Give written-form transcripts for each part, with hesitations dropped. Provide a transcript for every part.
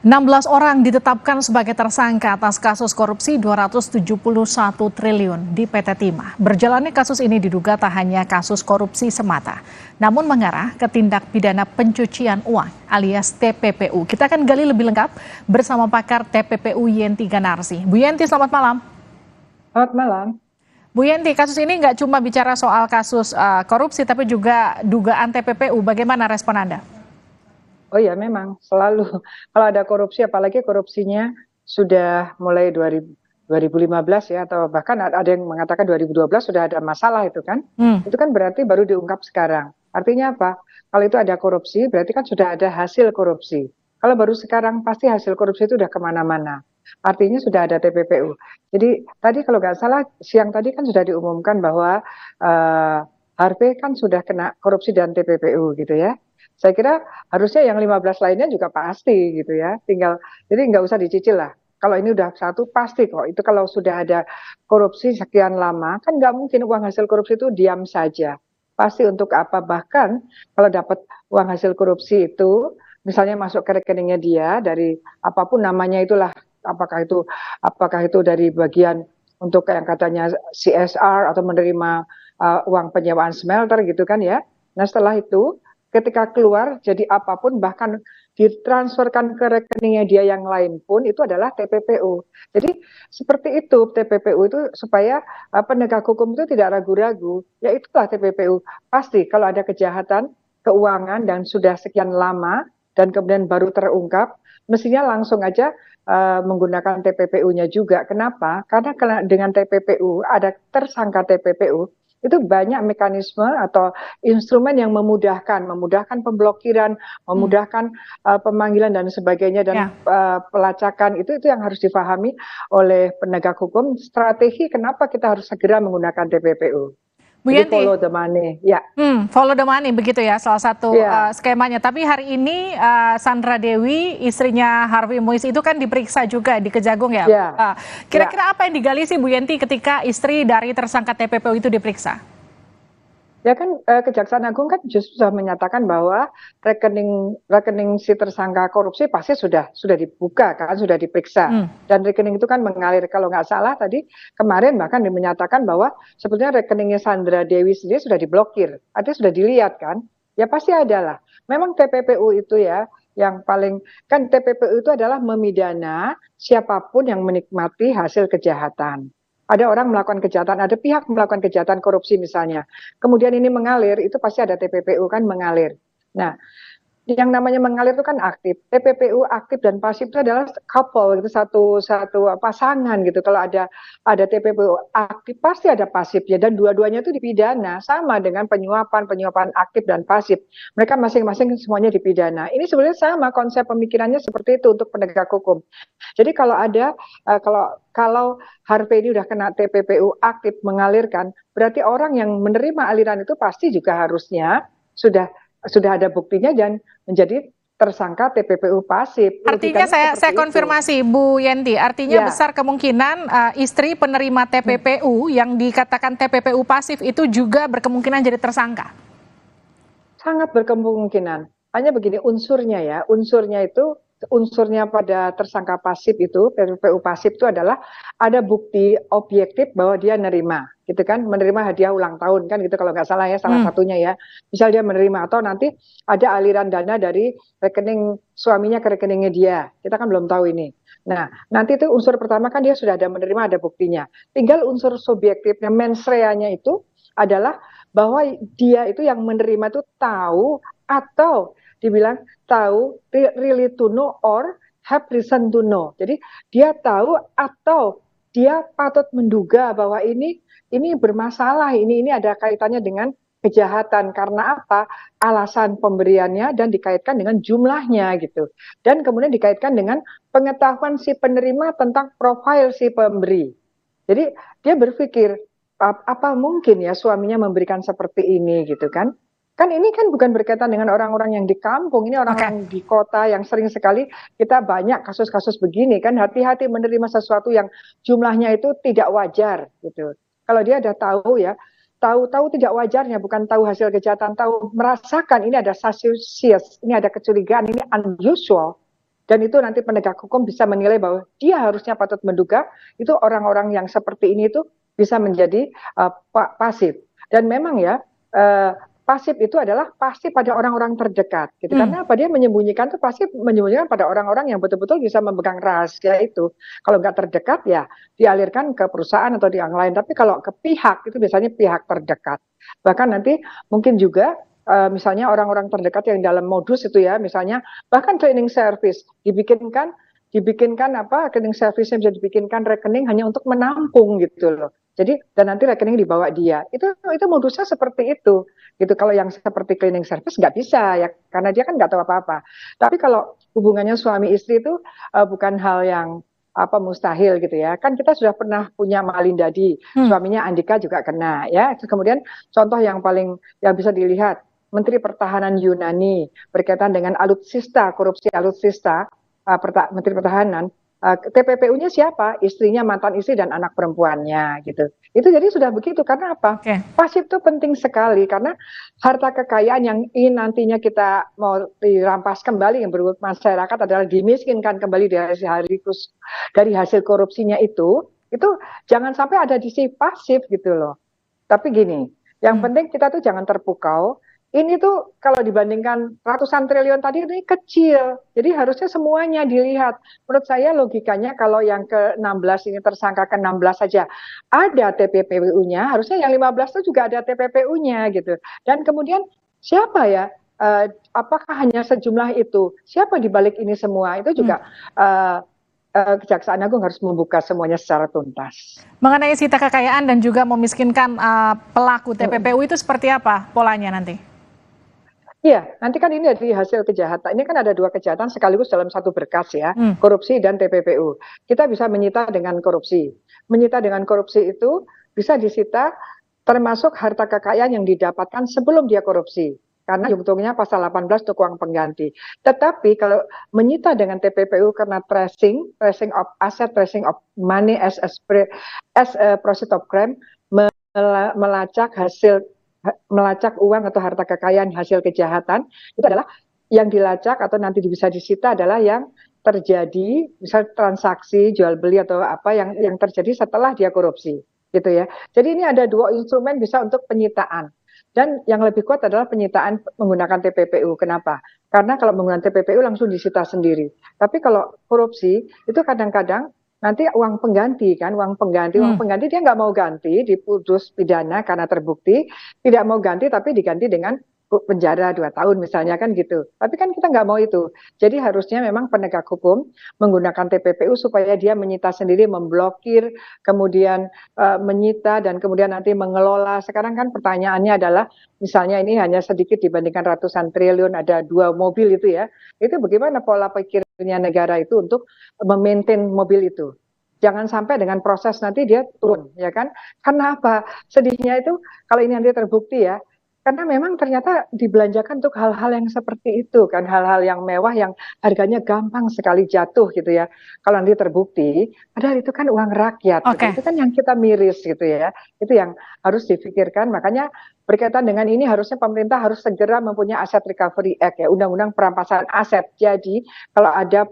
16 orang ditetapkan sebagai tersangka atas kasus korupsi 271 triliun di PT Timah. Berjalannya kasus ini diduga tak hanya kasus korupsi semata, namun mengarah ke tindak pidana pencucian uang alias TPPU. Kita akan gali lebih lengkap bersama pakar TPPU Yenti Ganarsi. Bu Yenti, selamat malam. Selamat malam. Bu Yenti, kasus ini nggak cuma bicara soal kasus korupsi, tapi juga dugaan TPPU. Bagaimana respon Anda? Oh ya, memang selalu kalau ada korupsi, apalagi korupsinya sudah mulai 2015 ya, atau bahkan ada yang mengatakan 2012 sudah ada masalah itu kan. Itu kan berarti baru diungkap sekarang. Artinya apa? Kalau itu ada korupsi, berarti kan sudah ada hasil korupsi. Kalau baru sekarang, pasti hasil korupsi itu udah kemana-mana. Artinya sudah ada TPPU. Jadi tadi kalau nggak salah, siang tadi kan sudah diumumkan bahwa Harvey kan sudah kena korupsi dan TPPU gitu ya. Saya kira harusnya yang 15 lainnya juga pasti gitu ya. Jadi nggak usah dicicil lah. Kalau ini udah satu pasti kok. Itu kalau sudah ada korupsi sekian lama, kan nggak mungkin uang hasil korupsi itu diam saja. Pasti untuk apa? Bahkan kalau dapat uang hasil korupsi itu, misalnya masuk ke rekeningnya dia dari apapun namanya itulah, apakah itu dari bagian untuk yang katanya CSR atau menerima uang penyewaan smelter gitu kan ya. Nah setelah itu ketika keluar jadi apapun bahkan ditransferkan ke rekeningnya dia yang lain pun itu adalah TPPU. Jadi seperti itu TPPU itu supaya penegak hukum itu tidak ragu-ragu. Ya itulah TPPU. Pasti kalau ada kejahatan keuangan dan sudah sekian lama dan kemudian baru terungkap, mestinya langsung aja menggunakan TPPU-nya juga. Kenapa? Karena dengan TPPU ada tersangka TPPU itu banyak mekanisme atau instrumen yang memudahkan pemblokiran, memudahkan pemanggilan dan sebagainya dan pelacakan itu yang harus difahami oleh penegak hukum. Strategi kenapa kita harus segera menggunakan TPPU. Bu Jadi Yenti, follow the money, ya. Follow the money begitu ya salah satu skemanya. Tapi hari ini Sandra Dewi, istrinya Harvey Muiz itu kan diperiksa juga di Kejagung ya. Kira-kira apa yang digali sih Bu Yenti ketika istri dari tersangka TPPU itu diperiksa? Ya kan Kejaksaan Agung kan justru sudah menyatakan bahwa rekening si tersangka korupsi pasti sudah dibuka kan, sudah diperiksa. Dan rekening itu kan mengalir, kalau nggak salah tadi kemarin bahkan menyatakan bahwa sebetulnya rekeningnya Sandra Dewi sendiri sudah diblokir. Artinya sudah dilihat kan. Ya pasti ada lah. Memang TPPU itu ya yang paling, kan TPPU itu adalah memidana siapapun yang menikmati hasil kejahatan. Ada orang melakukan kejahatan, ada pihak melakukan kejahatan korupsi misalnya. Kemudian ini mengalir, itu pasti ada TPPU kan mengalir. Nah, yang namanya mengalir itu kan aktif. TPPU aktif dan pasif itu adalah couple, itu satu pasangan gitu. Kalau ada TPPU aktif pasti ada pasifnya dan dua-duanya itu dipidana sama dengan penyuapan aktif dan pasif. Mereka masing-masing semuanya dipidana. Ini sebenarnya sama konsep pemikirannya seperti itu untuk penegak hukum. Jadi kalau ada kalau Harvey ini udah kena TPPU aktif mengalirkan, berarti orang yang menerima aliran itu pasti juga harusnya sudah ada buktinya dan menjadi tersangka TPPU pasif. Artinya saya konfirmasi Bu Yenti, artinya besar kemungkinan istri penerima TPPU yang dikatakan TPPU pasif itu juga berkemungkinan jadi tersangka. Sangat berkemungkinan. Hanya begini unsurnya pada tersangka pasif itu, TPPU pasif itu adalah ada bukti objektif bahwa dia menerima, gitu kan, menerima hadiah ulang tahun kan gitu kalau nggak salah ya, salah satunya ya. Misal dia menerima atau nanti ada aliran dana dari rekening suaminya ke rekeningnya dia, kita kan belum tahu ini. Nah, nanti itu unsur pertama kan dia sudah ada menerima, ada buktinya. Tinggal unsur subjektifnya, mens rea-nya itu adalah bahwa dia itu yang menerima itu tahu atau dibilang tahu, really to know or have reason to know. Jadi dia tahu atau dia patut menduga bahwa ini bermasalah, ini ada kaitannya dengan kejahatan. Karena apa? Alasan pemberiannya dan dikaitkan dengan jumlahnya gitu. Dan kemudian dikaitkan dengan pengetahuan si penerima tentang profil si pemberi. Jadi dia berpikir apa mungkin ya suaminya memberikan seperti ini gitu kan. Kan ini kan bukan berkaitan dengan orang-orang yang di kampung, ini orang-orang di kota yang sering sekali kita banyak kasus-kasus begini kan, hati-hati menerima sesuatu yang jumlahnya itu tidak wajar gitu. Kalau dia ada tahu ya, tahu tidak wajarnya, bukan tahu hasil kejahatan, tahu merasakan ini ada suspicious, ini ada kecurigaan, ini unusual, Dan itu nanti penegak hukum bisa menilai bahwa dia harusnya patut menduga itu orang-orang yang seperti ini itu bisa menjadi pasif. Dan memang ya pasif itu adalah pasti pada orang-orang terdekat gitu. Karena apa, dia menyembunyikan itu pasti menyembunyikan pada orang-orang yang betul-betul bisa memegang rahasia itu. Kalau nggak terdekat ya dialirkan ke perusahaan atau di yang lain. Tapi kalau ke pihak itu biasanya pihak terdekat. Bahkan nanti mungkin juga misalnya orang-orang terdekat yang dalam modus itu ya, misalnya bahkan cleaning service dibikinkan cleaning service bisa dibikinkan rekening hanya untuk menampung gitu loh. Jadi dan nanti rekening dibawa dia. Itu modusnya seperti itu. Gitu. Kalau yang seperti cleaning service nggak bisa ya, karena dia kan nggak tahu apa-apa. Tapi kalau hubungannya suami istri itu bukan hal yang mustahil gitu ya. Kan kita sudah pernah punya Malindadi, suaminya Andika juga kena ya. Kemudian contoh yang paling yang bisa dilihat, Menteri Pertahanan Yunani berkaitan dengan alutsista, korupsi alutsista, Menteri Pertahanan, TPPU-nya siapa? Istrinya, mantan istri dan anak perempuannya gitu. Itu jadi sudah begitu karena apa? Pasif itu penting sekali karena harta kekayaan yang ini nantinya kita mau dirampas kembali yang berbuat masyarakat adalah dimiskinkan kembali dari hasil korupsinya itu jangan sampai ada di sisi pasif gitu loh. Tapi gini, yang penting kita tuh jangan terpukau. Ini tuh kalau dibandingkan ratusan triliun tadi ini kecil. Jadi harusnya semuanya dilihat. Menurut saya logikanya kalau yang ke-16 ini tersangka ke-16 saja ada TPPU-nya, harusnya yang 15 itu juga ada TPPU-nya gitu. Dan kemudian siapa ya? Apakah hanya sejumlah itu? Siapa di balik ini semua? Itu juga Kejaksaan Agung harus membuka semuanya secara tuntas. Mengenai sita kekayaan dan juga memiskinkan pelaku TPPU itu seperti apa polanya nanti? Iya, nanti kan ini dari hasil kejahatan. Ini kan ada dua kejahatan sekaligus dalam satu berkas ya, korupsi dan TPPU. Kita bisa menyita dengan korupsi. Menyita dengan korupsi itu bisa disita termasuk harta kekayaan yang didapatkan sebelum dia korupsi. Karena juntuhnya pasal 18 untuk uang pengganti. Tetapi kalau menyita dengan TPPU karena tracing of asset, tracing of money as a process of crime, melacak uang atau harta kekayaan hasil kejahatan, itu adalah yang dilacak atau nanti bisa disita adalah yang terjadi misal transaksi jual beli atau apa yang terjadi setelah dia korupsi gitu ya. Jadi ini ada dua instrumen bisa untuk penyitaan. Dan yang lebih kuat adalah penyitaan menggunakan TPPU. Kenapa? Karena kalau menggunakan TPPU langsung disita sendiri. Tapi kalau korupsi itu kadang-kadang nanti uang pengganti dia nggak mau ganti, diputus pidana karena terbukti, tidak mau ganti tapi diganti dengan penjara 2 tahun misalnya kan gitu. Tapi kan kita nggak mau itu. Jadi harusnya memang penegak hukum menggunakan TPPU supaya dia menyita sendiri, memblokir, kemudian menyita dan kemudian nanti mengelola. Sekarang kan pertanyaannya adalah misalnya ini hanya sedikit dibandingkan ratusan triliun, ada 2 mobil itu ya. Itu bagaimana pola pikirnya negara itu untuk memaintain mobil itu. Jangan sampai dengan proses nanti dia turun, ya kan? Karena apa? Sedihnya itu kalau ini nanti terbukti ya, karena memang ternyata dibelanjakan untuk hal-hal yang seperti itu kan, hal-hal yang mewah yang harganya gampang sekali jatuh gitu ya. Kalau nanti terbukti, padahal itu kan uang rakyat, gitu. Itu kan yang kita miris gitu ya. Itu yang harus difikirkan. Makanya berkaitan dengan ini harusnya pemerintah harus segera mempunyai Asset Recovery Act ya, Undang-Undang Perampasan Aset. Jadi kalau ada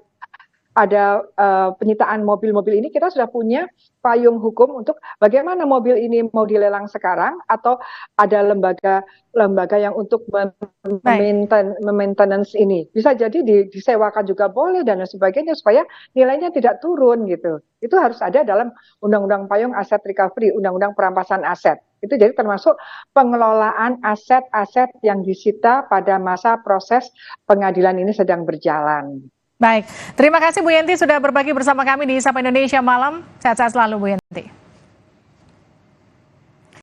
penyitaan mobil-mobil ini kita sudah punya payung hukum untuk bagaimana mobil ini mau dilelang sekarang atau ada lembaga yang untuk maintenance ini bisa jadi disewakan juga boleh dan sebagainya supaya nilainya tidak turun gitu. Itu harus ada dalam Undang-Undang Payung Aset Recovery, Undang-Undang Perampasan Aset. Itu jadi termasuk pengelolaan aset-aset yang disita pada masa proses pengadilan ini sedang berjalan. Baik, terima kasih Bu Yenti sudah berbagi bersama kami di Sapa Indonesia Malam. Sehat-sehat selalu Bu Yenti.